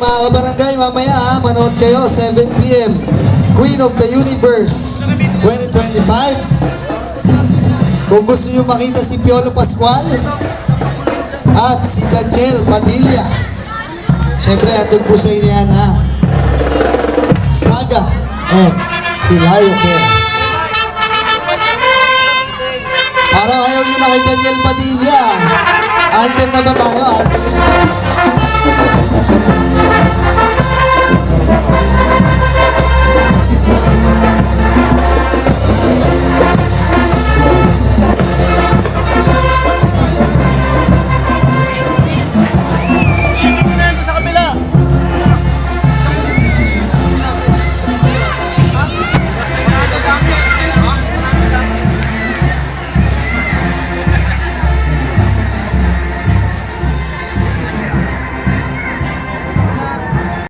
mga kabarangay, mamaya manood kayo, 7 p.m. Queen of the Universe 2025. Kung gusto nyo makita si Piolo Pascual at si Daniel Padilla, syempre andun po sa inyo yan, ha? Saga and Hilario Cares. Parang ayaw nyo na kay Daniel Padilla. Alden na ba tayo? Alden.